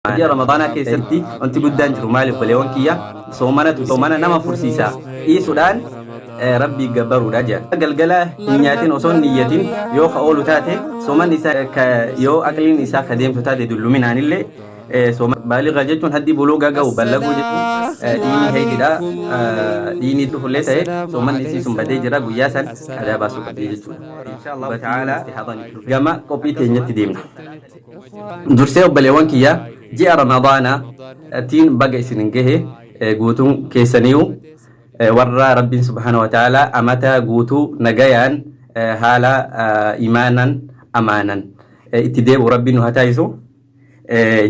Dia Ramadana keessatti wanti guddaan jiru maaliif baleewwan kiyya soomana nama fursiisa dhiisuudhaan rabbii gabbaruudha jedha. Galgala hin nyaatin osoo hin niyyatin yoo ka oolu taate sooman isaa yoo aqliin isaa ka deemtu taate dulluminaan illee baaliga jechuun haddii buluugaa ga'u ballaguu jechuun dhiini heeyidha. Dhiini dhufullee ta'e sooman isii sun badee jira guyyaa san adaa baasuu qabdee jechuudha. Inshaallah ta'ala gama qophii teenyatti deemna. Dursee obbaleewwan kiyyaa ji'a Ramadaana tiin baga isin gahe guutuun keessaniyu warra Rabbiin subhanahu wa ta'ala amata guutuu nagayaan haala imaanan amaanan itti deebi'u Rabbiin nu haa taasisu.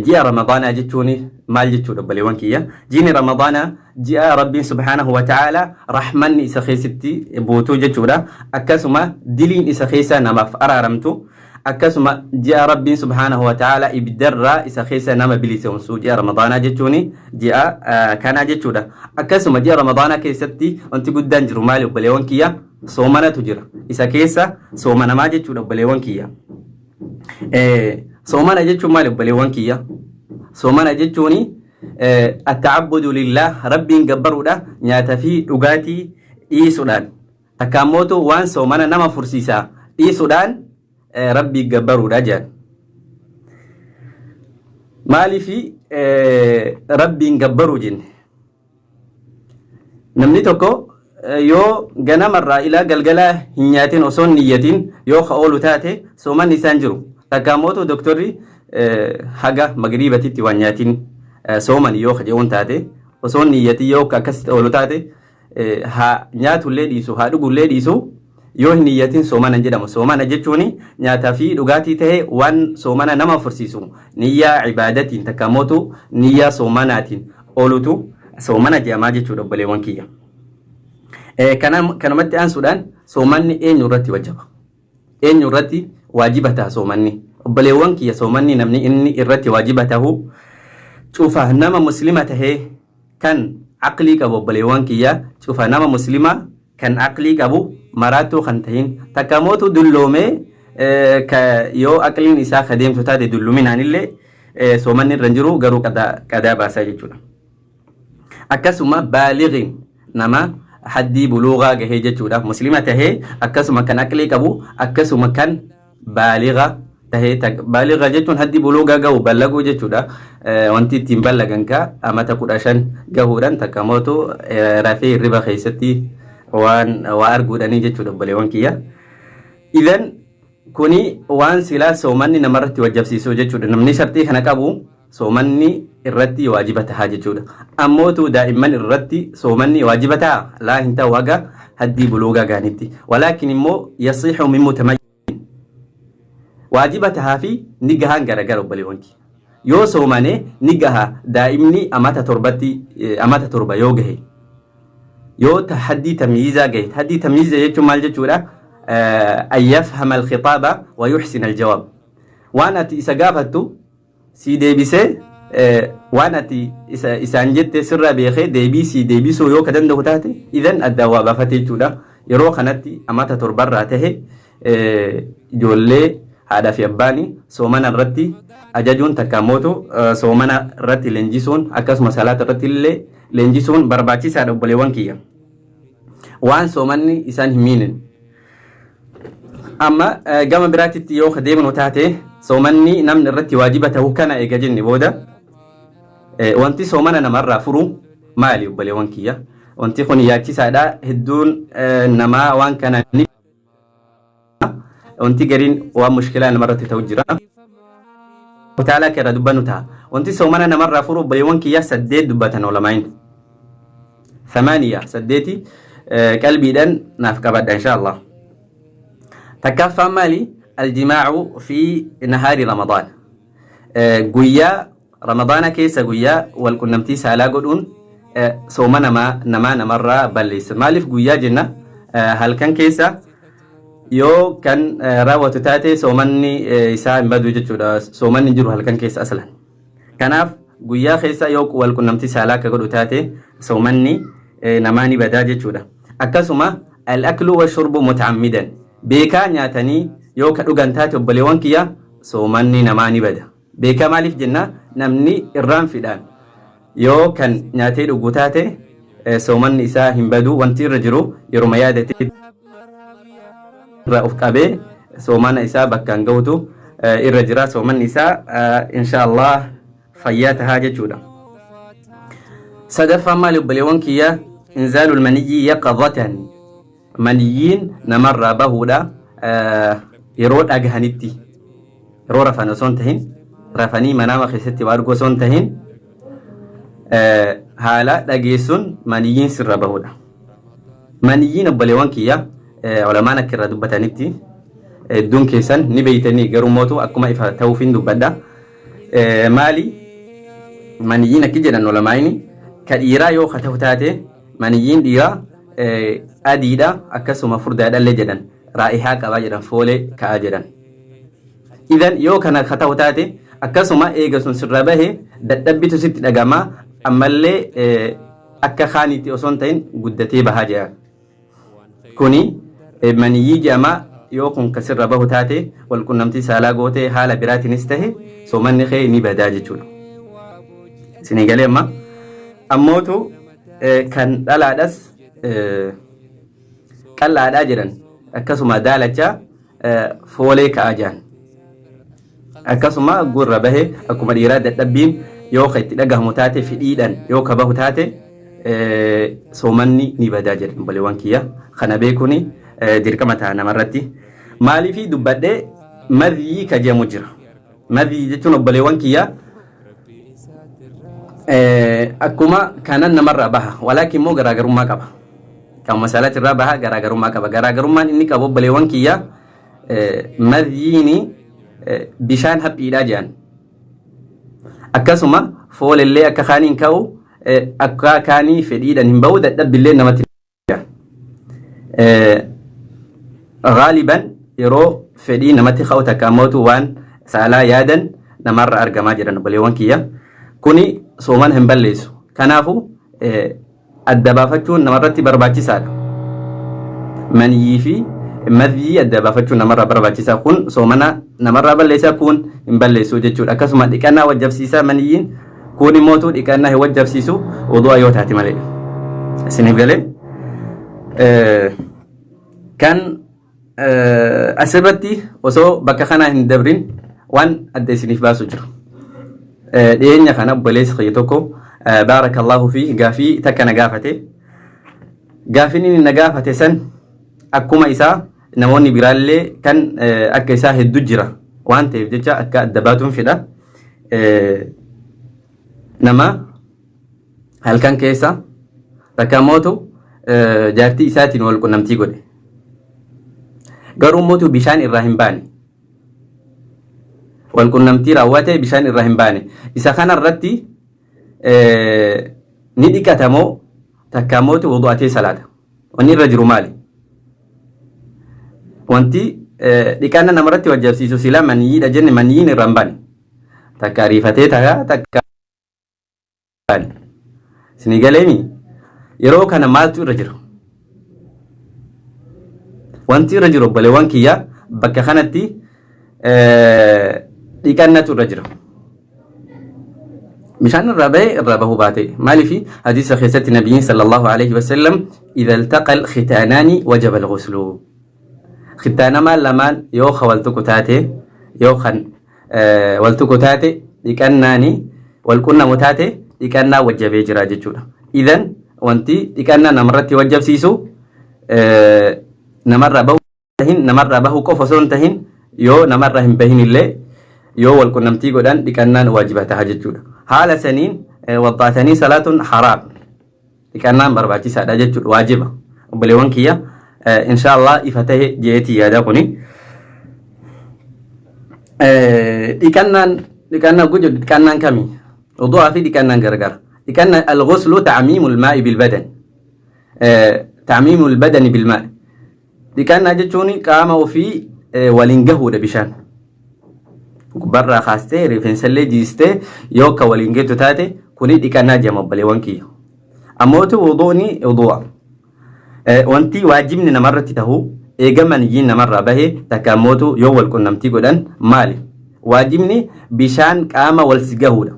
Ji'a Ramadaana jechuun maal jechuudha obbaleewwan kiyya? Ji'i Ramadaana ji'a Rabbiin subhanahu wa ta'ala rahmanni isa keessatti buutuu jechuudha. Akkasuma diliin isa keessa namaaf araaramtu. Akkasuma ji'a Rabbiin subhanahu wa ta'ala ibdarraa isa keessa nama bilisoomsu ji'a Ramadaana jechuun ji'a kana jechuudha. Akkasuma ji'a Ramadaana keessatti wanti guddaan jiru maali obbaleewwan kiyya? Soomanatu jira. Isa keessa soomanamaa jechuudha obbaleewwan kiyya. Soomana jechuun maali obbaleewwan kiyya? Soomana jechuun at-ta'abbudu lillah rabbiin gabbaruudha nyaata fi dhugaatii dhiisuudhaan. Takkaammoo waan soomana nama fursiisa dhiisuudhaan rabbii gabbaruudha jedhan. Maaliif rabbiin gabbaruu jenne? Namni tokko yoo ganamarraa ilaa galgala hin nyaatin osoo hin niyyatin yoo ka oolu taate soomanni isaan jiru. Takkaammoo doktorri haga magriibatitti waan nyaatin sooman yoo ka je'uun taate osoo hin niyyatin yoo akkasitti oolu taate haa nyaatullee dhiisu haa dhugullee dhiisu yoo hin niyyatin soomana jedhamu. Soomana jechuun nyaataa fi dhugaatii ta'ee waan soomana nama fursiisu niyyaa ibaadatiin takkaammoo niyyaa soomanaatiin oolutu soomana jedhamaa jechuudha obbaleewwan kiyya. Kanumatti aansuudhaan soomanni eenyu irratti wajjaba? Eenyu irratti waajiba ta'a soomanni? Obbaleewwan kiyya soomanni namni inni irratti waajiba ta'u cufa nama muslima tahee kan aqlii qabu obbaleewwan kiyya cufa nama muslima kan aqlii qabu maraattuu kan tahin takkaammoo dulloomee yoo aqliin isaa ka deemtu taate dulluminaan illee soomanni irra jiru garuu qadaa baasaa jechuudha. Akkasuma baaligiin nama haddii buluugaa gahee jechuudha. Muslima tahee akkasuma kan aqlii qabu akkasuma kan baaliga tahee baaliga jechuun haddii buluugaa gahu ballaguu jechuudha. Wanti ittiin ballagan ka amata 15 gahuudhaan takkaammoo rafee hirriba keessatti waan arguudhanii jechuudha obbaleewwan kiyya. Idan kuni waan silaa soomanni namarratti wajjabsiisuu jechuudha. Namni shartii kana qabu soomanni irratti waajiba tahaa jechuudha. Ammootu daa'imman irratti soomanni waajiba ta'a laa hin ta'u haga haddii buluugaa gaanitti. Walaakin immoo yasiixu min mutamayyin waajiba tahaa fi ni gahaan garagara obbaleewwan kiyya. Yoo soomane ni gaha daa'imni amata 7 yoo gahe. yoo haddii tamyiizaa gahe haddii tamyiiza jechuun maal jechuudha? An yafhama al-khitaaba wa yuhsina al-jawaab. Waan ati isa gaafattu si deebisee waan ati isaan jette sirra beekee deebii si deebisuu yoo ka danda'u taate idan adda waa baafate jechuudha. Yeroo kanatti amata 7 tahe ijoollee haadhaa fi abbaani soomana irratti ajajuun takkaammoo soomana irratti leenjisuun akkasuma salaata irratti illee leenjisuun barbaachisaadha obbaleewwan kiyya. Waan soomanni isaan hin miinin. Amma gama biraatitti yoo ka deemnu taate soomanni namni irratti waajiba ta'uu kana eega jenne booda wanti soomana namarraa furu maali obbaleewwan kiyya? Wanti kun yaachisaadha. Hedduun namaa waan kana ni wanti gariin waan mushkilaa namarratti ta'u jira. Kutaalaa keerra dubbannu ta'a. Wanti soomana namarraa furu obbaleewwan kiyya 8 dubbatan ulamaa'in. 8 qalbiidhaan naaf qabadha inshaallah. Takkaffaan maali? Aljimaacu fi nahaari Ramadaan. Guyyaa Ramadaana keessa guyyaa walqunnamtii saalaa godhuun sooma namarraa balleessa. Maaliif guyyaa jenna? Halkan keessa yoo kan raawwatu taate soomanni isaa hin badu jechuudha. Soomanni jiru halkan keessa aslan. Kanaaf guyyaa keessa yoo walqunnamtii saalaa akka godhu taate soomanni namaa ni badaa jechuudha. Akkasuma al-aklu wa shurbu muta'ammidan beekaa nyaatanii yoo ka dhugan taate obbaleewwan kiyya soomanni namaa ni bada. Beekaa maaliif jenna? namni irraan fidaan yoo kan nyaatee dhuguu taate soomanni isaa hin badu wanti irra jiru yeruma yaadate irra of qabee soomana isaa bakkaan gahutu irra jira soomanni isaa inshaallah fayyaa tahaa jechuudha. sadaffaan maali obboleewwan kiyya inzaalul maniyyi yaqadatan maniyyiin namarraa bahuudha yeroo dhagahanitti yeroo rafan osoo hin tahin rafanii manaama keessatti waa arguu osoo hin tahin haala dhageessuun maniyyiin sirra bahuudha. maniyyiin obboleewwan kiyya ulamaan akka irraa dubbatanitti hedduun keessan ni beeytanii garuu mootu akkuma ifa ta'uufin dubbadha. maali maniyyiin akki jedhan ulamaayni ka dhiiraa yoo ta'u taate maniyyiin dhiiraa adiidha akkasuma furdaadhallee jedhan raa'ihaa qabaa jedhan foolee ka'aa jedhan. idan yoo kana ta'u taate akkasuma eega sun sirra bahe dadhabbitu sitti dhagama ammallee akka kaaniitti osoo hin ta'in guddatee bahaa jedhan. kuni maniyyii jedhama yoo kun kasirra bahu taate walqunnamtii saalaa gootee haala biraatiinis tahe soomanni kee ni badaa jechuudha. isinii galee amma ammootu kan dhalaadhas qallaadhaa jedhan akkasuma daalacha foolee ka'aa jedhan akkasuma gurra bahe akkuma dhiiraa dadhabbiin yoo ka itti dhagahamu taate fidhiidhan yoo ka bahu taate soomanni ni badaa jedhan obboleewwan kiyya kana beekuni dirqama ta'a namarratti. maaliifii dubbadhee madhii ka jedhamu jira. madhii jechuun obboleewwan kiyya akkuma kanan namarraa baha walaakin immoo garaagarummaa qaba. kan masalaati irraa baha garaagarummaa qaba. garaagarummaan inni qabu obboleewwan kiyya madhiini bishaan haphiidhaa jedhan akkasuma foolellee akka kaaniin ka'u akka kaanii fedhiidhan hin ba'u dadhabbillee namatti gaaliban yeroo fedhii namatti ka'u takka mootu waan saalaa yaadan namarra argamaa jedhan obboleewwan kiyya kuni sooman hin balleessu. kanaafu adda baafachuun namarratti barbaachisaadha. maniyyii fi madhii adda baafachuun namarraa barbaachisaa. kun soomana namarraa balleessaa kun hin balleessu jechuudha. akkasuma dhiqannaa wajjabsiisaa maniyyiin kun immootu dhiqannaa hin wajjabsiisu wudu'a yoo taate malee. isiniif galee kan asirratti osoo bakka kanaa hin dabrin waan adda isiniif baasu jiru. dhiyeenya kana obboleessi kiyya tokko baarakallahu fi gaafii takka na gaafate. gaafiin inni na gaafate san akkuma isaa namoonni biraallee kan akka isaa hedduu jira waan ta'eef jecha akka adda baatuun fedha. nama halkan keessa takka mootu jaartii isaatiin wal qunnamtii godhe garuu mootu bishaan irraa hin baane wal qunnamtii raawwate bishaan irraa hin baane isa kana irratti ni dhiqatamoo takka mootu wudu'atee salaata. wanni irra jiru maali? wanti dhiqanna namarratti wajjabsiisu sila maniyyiidha jenne maniyyiin irraa hin baane takka ariifatee takka isinii galeemi yeroo kana maaltu irra jira? wanti irra jiru obboleewwan kiyya bakka kanatti dhiqannatu irra jira. bishaan irraa bahe irraa bahuu baate maaliifi hadiisa keessatti nabiyyiin sallallahu alaihi wasallam idha iltaqa alkhitaanaani wajaba alghuslu. khitaanamaa lamaan yoo ka waltuqu taate yoo kan waltuqu taate dhiqannaani walqunnamu taate dhiqannaa wajjabee jira jechuudha. idan wanti dhiqannaa namarratti wajjabsiisu namarraa bahu qofa osoo hin tahin yoo namarraa hin bahin illee yoo walqunnamtii godhan dhiqannaan waajiba taha jechuudha. haala saniin waddaatanii salaatuun haraam dhiqannaan barbaachisaadha jechuudha waajiba. obboleewwan kiyya inshaallah ifa tahe jeetii yaada kuni dhiqannaa gujo dhiqannaan kamii wudu'aa fi dhiqannaan gargar. dhiqannaa al-ghuslu ta'miimul maa'i bil badan ta'miimul badani bil maa'i dhiqannaa jechuun qaama ofii waliin gahuudha bishaan gubbarraa kaastee rifeensallee jiistee yoo ka waliin geettu taate kuni dhiqannaa jedhama obboleewwan kiyya. ammootu wudu'ni wudu'a wanti waajibni namarratti tahu eega maniyyiin namarraa bahe takka ammootu yoo wal qunnamtii godhan maali? واجبني بشان قام والسجهودا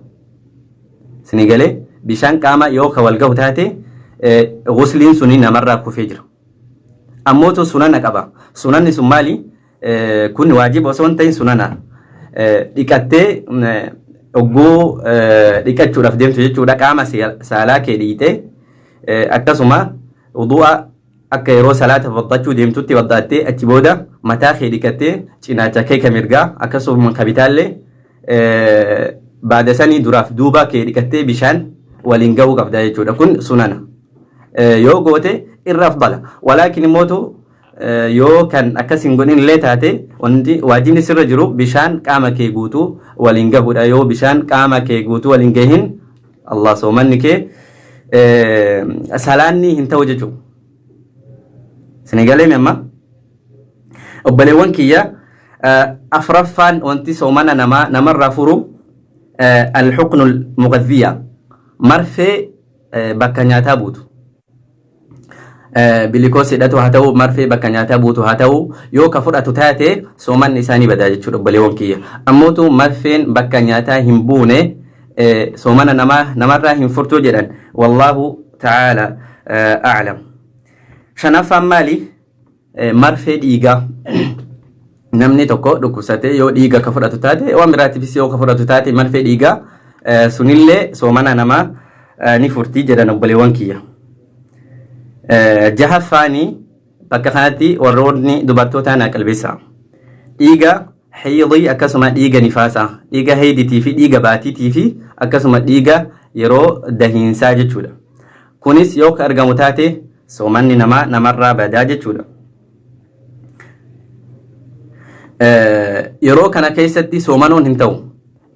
سنغالي بشان قام يوكا والجو تاتي غسلين سنين مرة كفجر أموتو سنن قبا سنن سمالي كن واجب وسنتين سننا ديكاتي أجو ديكاتشو رفدين تجتشو دا قام سالا كديته أكاسما وضوء akka yeroo salaata fadhachuu deemtutti waddaatee achi booda mataa kee dhiqattee cinaacha kee kamirgaa akkasuma kabitaallee baada sanii duraaf duuba kee dhiqattee bishaan waliin gahuu qabda jechuudha. Kun sunana yoo goote irra afdala walaakin immootu yoo kan akkas hin godhin illee taate wanti waajibni sirra jiru bishaan qaama kee guutuu waliin gahuudha. Yoo bishaan qaama kee guutuu waliin gahin Allah soomanni kee salaanni hin ta'u jechuudha. سنغالي مما وبلوان كيا أفرفان وانتي سومانا نمر رافورو الحقن المغذية مرفي بكانياتا بوتو بليكوسي داتو هاتو مرفي بكانياتا بوتو هاتو يو كفر أتوتاتي سومان نساني بداجة شو بلوان كيا أموتو مرفين بكانياتا همبوني سومانا نمر همفرتو جدا والله تعالى أعلم shanafaan maali marfee dhiigaa namni tokko dhukkubsatee yoo dhiiga ka fudhatu taate waan biraatiifis yoo ka fudhatu taate marfee dhiigaa sunillee soomana namaa ni furtii jedhan obboleewwan kiyya. Jahaffaanii bakka kanatti warroonni dubartootaa naa qalbeessa dhiiga haydii akkasuma dhiiga nifaasaa dhiiga haydiitii fi dhiiga baatiitii fi akkasuma dhiiga yeroo dahiinsaa jechuudha. Kunis yoo ka argamu taate soomanni namarraa badaa jechuudha. Yeroo kana keessatti soomanoon hin ta'u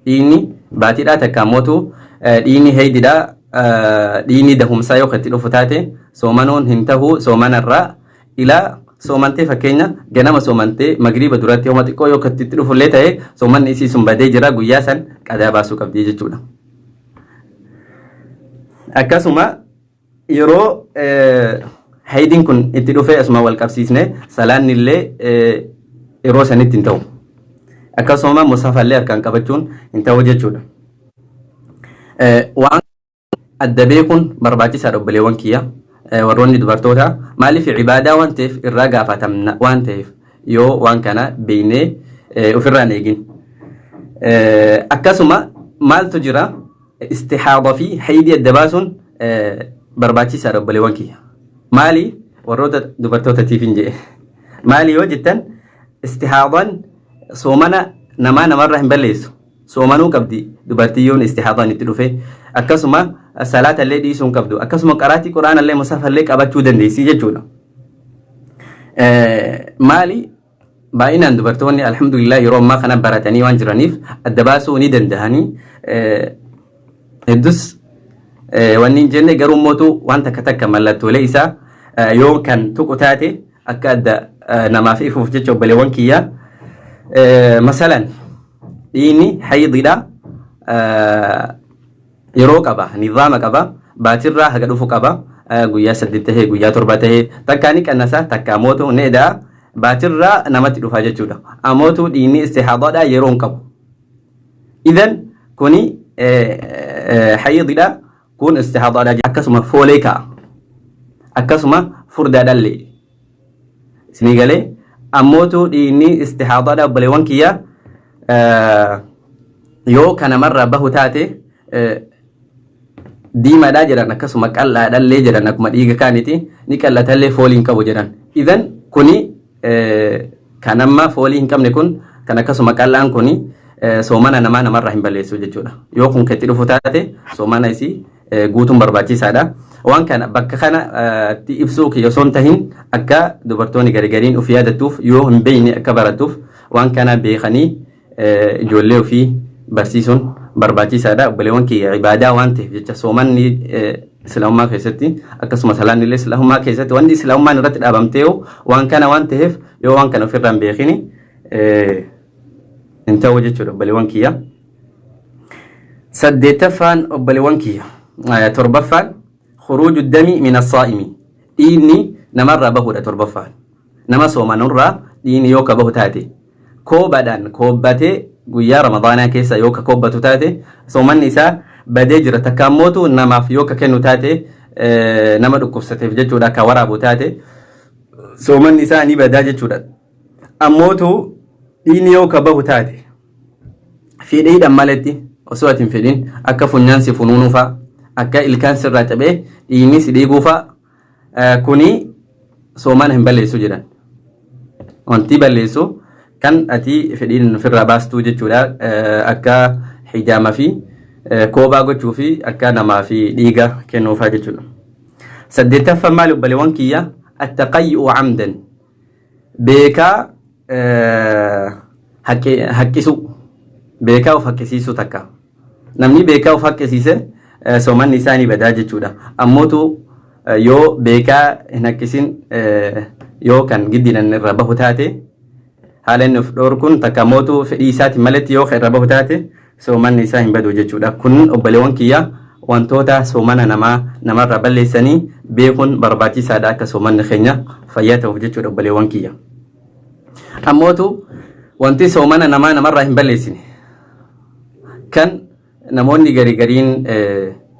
dhiigni baatiidhaa takka mootu dhiigni haydiidhaa dhiigni dahumsaa yoo itti dhufu taate soomanoon hin ta'u soomanarraa ilaa soomantee fakkeenya ganama soomantee magriiba duratti yooma xiqqoo yoo itti dhufu illee ta'e soomanni isii sun badee jira guyyaa san qadaa baasuu qabdi jechuudha. Akkasuma yeroo haydin kun itti dhufee asuma wal qabsiisne salaanni illee yeroo sanitti hin ta'u akkasuma musafallee harkaan qabachuun hin ta'u jechuudha. Waan adda beekuun barbaachisaadha obboleewwan kiyya warroonni dubartoota maaliif ibaadaa waan ta'eef irraa gaafatamna waan ta'eef yoo waan kana beeknee ofirraan eegin. Akkasuma maaltu jira istihaada fi haydii adda baasuun barbaachisaadha obboleewwan kiyya. Maali warroota dubartootatiif hin jee maali yoo jettan istihaadaan soomana namarraa hin balleessu soomanuu qabdi dubartiyyoon istihaadaan itti dhufe akkasuma salaata illee dhiisuun qabdu akkasuma qaraatii quraana illee musafallee qabachuu dandeessi jechuudha. Maali baay'inaan dubartoonni alhamdulillah yeroo ammaa kana baratanii waan jiraniif adda baasuu ni danda'anii hedduus wanni hin jenne garuu mootu waan takka takka mallattoolee isaa yoo kan tuqu taate akka adda namaaf ifuuf jecha obboleewwan kiyya masalan dhiigni haydiidha yeroo qaba nizaama qaba baatirraa haga dhufu qaba guyyaa 8 tahee guyyaa 7 tahee takka ni qannasa takka mootu needaa baatirraa namatti dhufa jechuudha. Amootu dhiigni istihaadaadha yeroo hin qabu. Idan kuni haydiidha kun istihaadaadha akkasuma foolee ka'a akkasuma furdaadhallee isinii galee ammootu dhiigni istihaadaadha obboleewwan kiyya yoo kanamarraa bahu taate diimaadhaa jedhan akkasuma qal'aadhallee jedhan akkuma dhiiga kaaniti ni qallatallee foolii hin qabu jedhan. Idan kuni kan amma foolii hin qabne kun kan akkasuma qal'aan kuni soomana namarraa hin balleessu jechuudha. Yoo kun ketti dhufu taate soomana isii guutuun barbaachisaadha. Waan kana bakka kana ibsuu kiyya osoo hin tahin akka dubartoonni garigariin of yaadattuuf yoo hin beekne akka barattuuf waan kana beekanii ijoollee ofii barsiisuun barbaachisaadha. Obboleewwan kiyya ibaadaa waan ta'eef jecha soomanni islaamummaa keessatti akkasuma salaanni illee islaamummaa keessatti wanti islaamummaan irratti dhaabamtee waan kana waan ta'eef yoo waan kana ofirraa hin beekini hin ta'u jechuudha obboleewwan kiyya. Saddeettaffaan obboleewwan kiyya torbaffaan خروج الدم من الصائم إني نمر بهود تربفان نما سوما نرى إني يوكا بهتاتي كوبادان كوباتي guyyaa ramadaanaa keessa yoo ka kobbatu taate soomanni isaa badee jira. Takka ammootu namaaf yoo ka kennu taate nama dhukkubsateef jechuudha ka waraabu taate soomanni isaa ni badaa jechuudha. Ammootu dhiini yoo ka bahu taate fedhiidhaan maletti osoo ati hin fedhin akka funyaan si funuunuu fa'a akka ilkaan sirraa cabee dhiini si dhiiguu fa'a kuni soomana hin balleessu jedhan. Wanti balleessu kan ati fedhiin ofirraa baastuu jechuudha akka hijaama fi koobaa gochuu fi akka namaa fi dhiiga kennuufaa jechuudha. Saddeettaffaan maali obbaleewwan kiyya attaqayyu camdan beekaa haqqisu beekaa of haqqisiisu takka namni beekaa of haqqisiise soomanni isaa ni badaa jechuudha. Ammootu yoo beekaa hin haqqisin yoo kan giddiidhaan irra bahu taate haala inni of dhoorkuun takka ammootu fedhii isaati malatti yoo irra bahu taate soomanni isaa hin badu jechuudha. Kun obbaleewwan kiyya wantoota soomana namarraa balleessanii beekuun barbaachisaadha akka soomanni keenya fayyaa ta'uuf jechuudha obbaleewwan kiyya. Ammootu wanti soomana namarraa hin balleessine kan namoonni gariin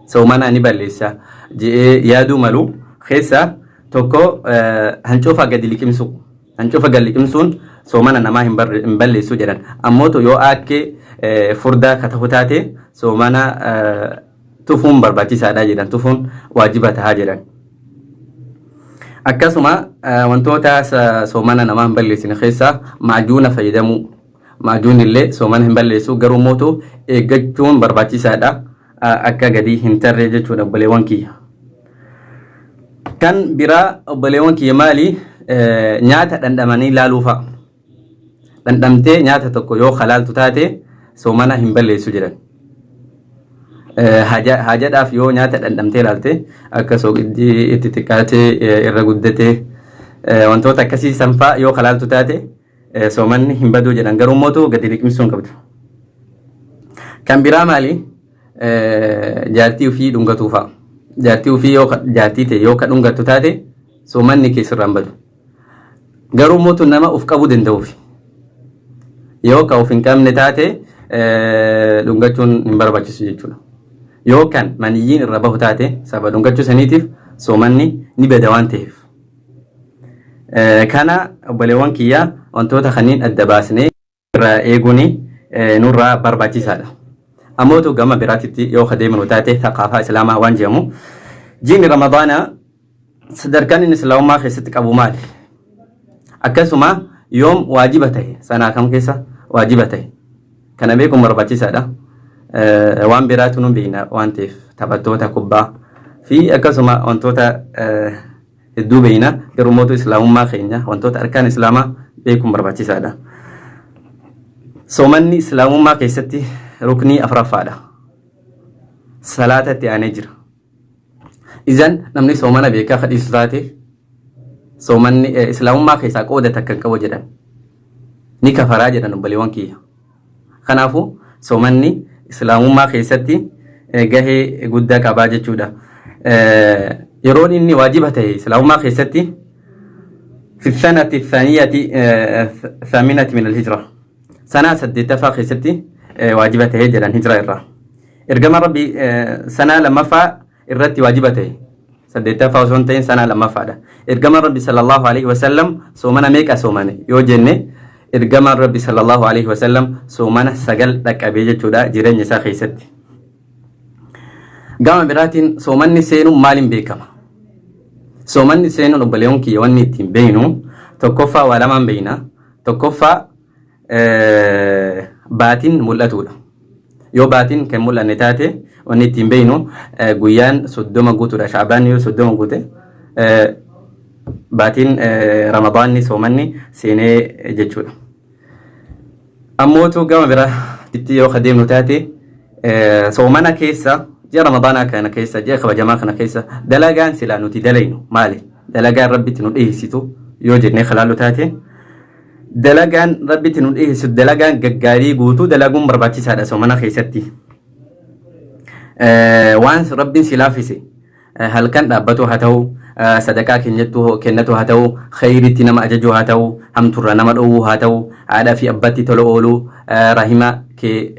soomana ni balleessa jedhee yaaduu malu keessa tokko hancuufa gadi liqimsu. Hancuufa gadi liqimsuun soomana namaa hin balleessu jedhan. Ammootu yoo akkee furdaa ka ta'u taate soomana tufuun barbaachisaadha jedhan. Tufuun waajiba tahaa jedhan. Akkasuma wantoota soomana namaa hin balleessine keessa maajuuna fayyadamuu. Maajuun illee soomana hin balleessu garuu mootu eeggachuun barbaachisaadha akka gadi hin tarree jechuudha obbaleewwan kiyya. Kan biraa obbaleewwan kiyya maali nyaata dhandhamanii ilaaluu fa'a. Dhandhamtee nyaata tokko yoo halaaltu taate soomana hin balleessu jedhan. Haajadhaaf yoo nyaata dhandhamtee ilaalte akka soogiddi itti xiqqaatee irra guddatee wantoota akkasii sanfaa yoo halaaltu taate soomanni hin baduu jedhan garuu mootu gadi liqimsuu hin qabdu. Kan biraa maali jaartii ofii dhungatu fa'a. Jaartii ofii yoo jaartii ta'e yoo ka dhungatu taate soomanni keessirraan badu. Garuu mootu nama uf qabuu danda'uufi. Yoo ka uf hin qabne taate dhungachuun hin barbaachisu jechuudha. Yoo kan maniyyiin irra bahu taate sababa dhungachuu saniitiif soomanni ni bada waan ta'eef. Kana obbaleewwan kiyya wantoota kanneen adda baasnee irraa eeguun nurraa barbaachisaadha. Ammootu gama biraatitti yoo adeemnu taate thaqaafaa islaamaa waan jedhamu jiini ramadaana sadarkaan inni islaamummaa keessatti qabu maali? Akkasuma yoom waajiba ta'e sanaa kam keessa waajiba ta'e kana beekuun barbaachisaadha. Waan biraatu nu beekna waan ta'eef taphattoota kubbaa fi akkasuma wantoota hedduu beekna garuu mootu islaamummaa keenya wantoota arkaan islaamaa beekuun barbaachisaadha. Soomanni islaamummaa keessatti ruknii afuraffaadha. Salaatatti aanee jira. Izan namni soomana beekaa kadhiisu taate soomanni islaamummaa keessaa qooda takka hin qabu jedhan. Ni kafaraa jedhan obbaleewwan kiyya. Kanaafuu soomanni islaamummaa keessatti gahee guddaa qabaa jechuudha. Yeroon inni waajiba ta'e islaamummaa keessatti fi sanati thaniyati thaminati min al-hijra. Sanaa saddeettaffaa keessatti waajiba ta'e jedhan hijra irraa. Ergama rabbi sanaa lammaffaa irratti waajiba ta'e saddeettaffaa osoo hin ta'in sanaa lammaffaadha. Ergama rabbi sallallahu alaihi wasallam soomana meeqa soomane yoo jenne ergama rabbi sallallahu alaihi wasallam soomana 9 dhaqqabee jechuudha jireenya isaa keessatti. Gama biraatiin soomanni seenuun maaliin beekama? Soomanni seenuun obbaleewwan kiyya wanni ittiin beeknu tokkoffaa waa lamaan beekna. Tokkoffaa baatiin mul'atudha. Yoo baatiin kan mul'anne taate wanni ittiin beeknu guyyaan 30 guutuudha. Shaabaan yoo 30 guute baatiin ramadaanni soomanni seenee jechuudha. Ammootu gama biraatti yoo adeemnu taate soomana keessa ji'a ramadaanaa kana keessa ji'a kabajamaa kana keessa dalagaan silaa nuti dalaynu maali? Dalagaan rabbitti nu dhiyeessitu yoo jennee halaallu taate dalagaan rabbitti nu dhiyeessitu dalagaan gaggaarii guutuu dalaguun barbaachisaadha soomana keessatti. Waan rabbiin si laaffise halkan dhaabbatu haa ta'u sadaqaa kennatu haa ta'u khayritti nama ajaju haa ta'u hamturra nama dhowwuu haa ta'u haadhaa fi abbaatti tola ooluu rahima kee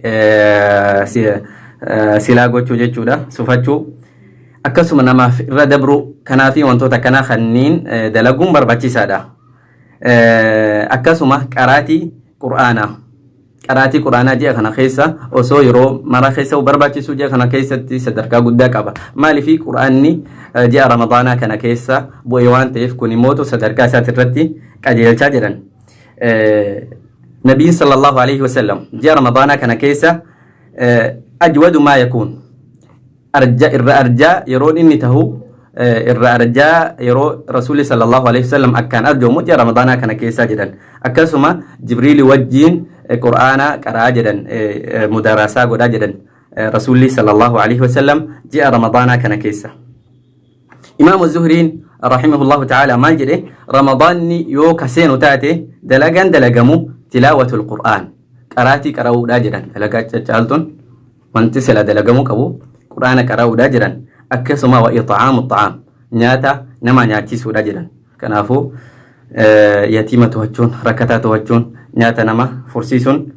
silaa gochuu jechuudha sufachuu akkasuma namaaf irra dabru kanaafi wantoota kana kanniin dalaguun barbaachisaadha. Akkasuma qaraatii quraanaa ji'a kana keessa osoo yeroo mara keessa barbaachisu ji'a kana keessatti sadarkaa guddaa qaba. Maaliif quraanni ji'a ramadaanaa kana keessa bu'ee waan ta'eef kun immoo sadarkaa isaati irratti qajeelchaa jiran. Nabiin sallallahu alaihi wasallam ji'a ramadaanaa kana keessa ajwadu maa yakuun irra arjaa yeroo inni tahu irra arjaa yeroo rasuulli sallallahu alaihi wasallam akkaan arjoomu ji'a ramadaanaa kana keessa jedhan. Akkasuma jibriili wajjiin qur'aana qaraa jedhan mudarasaa godhaa jedhan rasuulli sallallahu alaihi wasallam ji'a ramadaanaa kana keessa. Imaamu Zuhriin rahimahullahu ta'ala maal jedhe ramadaanni yoo kaseenu taate dalagaan dalagamu tilaawatul qur'aan qaraatii qara'uudhaa jedhan dalagaa caccaaltuun wanti sila dalagamu qabu qur'aana qara'uudhaa jedhan. Akkasuma wa ixaamu xaam nyaata nama nyaachisuudha jedhan. Kanaafuu yatiima to'achuun rakkataa to'achuun nyaata nama fursiisuun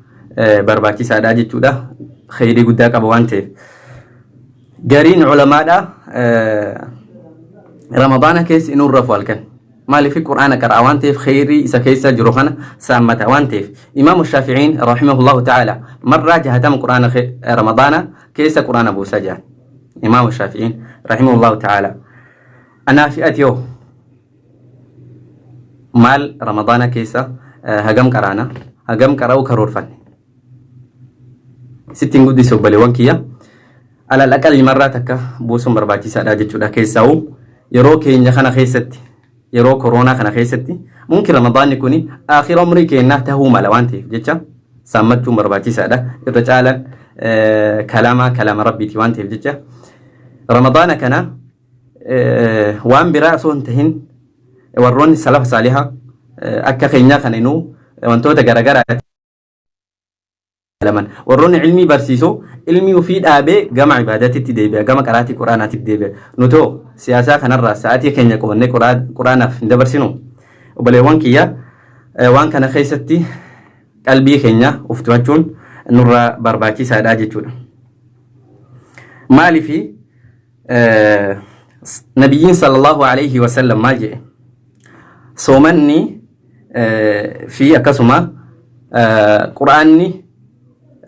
barbaachisaadha jechuudha. Khayrii guddaa qaba waan ta'eef gariin culamaadha ramadaana keessa inuun rafu halkan maaliif qur'aana qara'a waan ta'eef khayrii isa keessa jiru kana saammata waan ta'eef. Imaamu Shaafi'iin rahimahullahu ta'ala marraa 60 qur'aana ramadaana keessa qur'aana buusaa jiran. إمام الشافعي رحمه الله تعالى أنا في أتيو مال رمضان كيسا هجم كرانا هجم كراو كرور فن ستين قدي سوبلي وانكيا على الأقل مراتك بوسم برباتي سادة جتودا كيساو يرو كينيا خنا خيستي يرو كورونا خنا خيستي ممكن رمضان يكوني آخر عمري كينا تهو ملوانتي جتشا سامتو مرباتي سادة يرجعلا كلام ربي تيوانتي جتشا رمضان كان وان برأسه انتهن ورون السلف صالحة أكا خينيا خنينو وانتو تقرقرة لمن ورون علمي برسيسو علمي مفيد آبي قام عبادات التدبير قام قراتي قرآن التدبير نتو سياسة خنرة ساعتي خينيا قواني قرآن في دبرسينو وبلي وان كيا وان كان خيستي قلبي خينيا وفتواتشون نورا برباكي ساداجي تشون مالي في نبيين صلى الله عليه وسلم ما جاء صومني في أكسما قرآني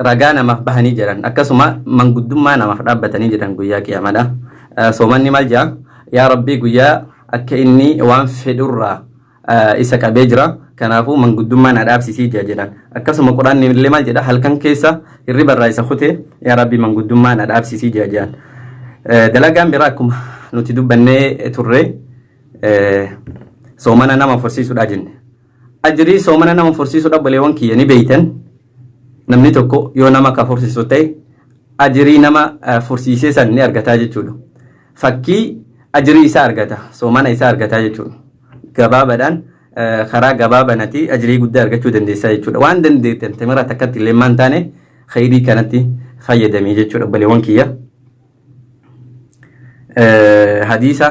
رجعنا مفبهني جران أكسما من قدوم ما نمفربتني جران قويا كيامدا صومني مالجا يا ربي قويا أكإني وان فدرة إسكا بجرا كنافو من قدوم ما نداب سيسي جران أكسما قرآني اللي مالجا هل كان كيسا الربا الرئيس خوته يا ربي من قدوم ما نداب سيسي جران dalagaan biraakum nuti dubbannee turre soomana nama fursiisuudha jenne. Ajrii soomana nama fursiisuudha baleewwan kiyya ni beeytan namni tokko yoo nama ka fursiisu ta'e ajrii nama fursiisee san ni argataa jechuudha. Fakkii ajrii isaa argata soomana isaa argataa jechuudha. Gabaabaadhaan karaa gabaabanati ajrii guddaa argachuu dandeessaa jechuudha. Waan dandeettan tamira takkatti illee maan taane khayrii kanatti fayyadamee jechuudha baleewwan kiyya. حديثة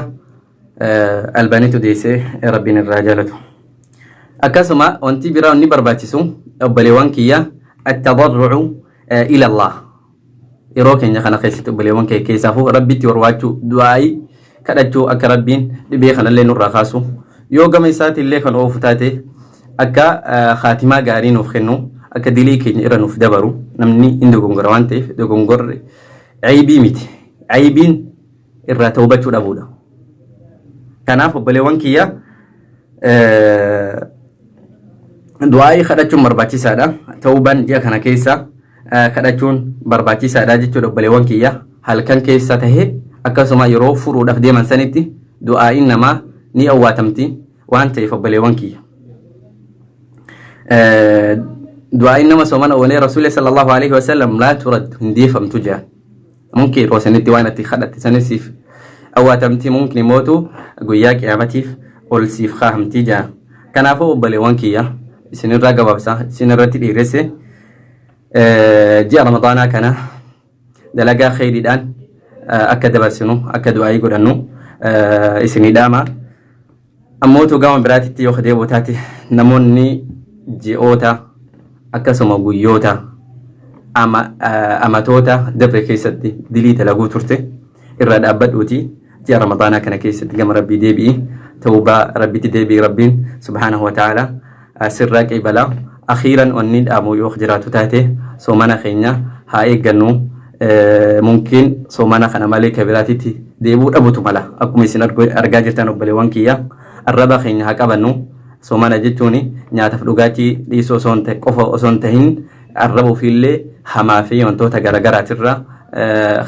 البانيتو ديسي ربنا الرجالته أكسما وانتي براو نبر باتسو أبليوان كيا التضرع إلى الله يروك إن خنا خيست أبليوان كي كيسافو ربي تورواجو دعائي كدجو أكربين لبيخنا اللي نور خاسو يوغا ميسات اللي خن أوفتاتي أكا خاتمة غارين وفخنو أكا دلي كي نيران وفدبرو نمني إندو غنغروانتي دو غنغر عيبي ميتي عيبين irraa tawbachuu dhabuudha. Kanaaf obboleewwan kiyya du'aa'ii kadhachuun barbaachisaadha. Tawbaan ji'a kana keessa kadhachuun barbaachisaadha jechuudha obboleewwan kiyya. Halkan keessa tahee akkasuma yeroo furuudhaaf deeman sanitti du'aa'iin namaa ni awwaatamti waan ta'eef obboleewwan kiyya. Du'aa'iin nama soomana oonee rasuulli sallallahu alaihi wasallam laa turad hindeeffamtu jira. ممكن روسنتي وانا تخدت سنسيف أو تمتي ممكن يموتوا جوياك عمتيف أول سيف خاهم تيجا كان أفو بلوانكيا سنين رجع بسا سنين رتي رسي جاء رمضان كان دلقا خير الآن أكد برسنو أكد وعي قرنو سنين داما أموتوا قام براتي يخدي بوتاتي نموني جيوتا akkasuma guyyoota amatoota dabre keessatti dilii dalaguu turte irraa dhaabbadhuuti ji'a ramadaanaa kana keessatti gama rabbii deebi'i tawbaa rabbitti deebi'i rabbiin subhaanahu wa ta'ala sirraa qeebalaa akhiiran wanni dhaamu yoo jiraatu taate soomana keenya haa eeggannu mumkin soomana kana malee kabiraatitti deebuu dhabutu mala akkuma isin argaa jirtan obboleewwan kiyya arraba keenya haa qabannu soomana jechuun nyaataaf dhugaatii dhiisoo qofa osoo hin tahin arraba ofiillee hamaa fi wantoota garaagaraatirraa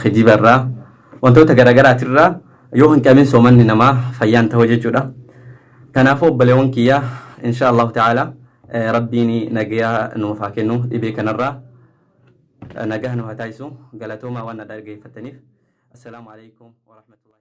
kijibarraa wantoota garaagaraatirraa yoo hin qabin soomanni namaa fayyaan ta'u jechuudha. Kanaafuu obboleewwan kiyya insha Allah ta'ala rabbiin nagayaa nuuf haa kennu dhibee kanarraa nagaa nu haa taasisu galatoomaa waan dhaggeeffataniif. Assalaamu alaikum wa rahmatullahi.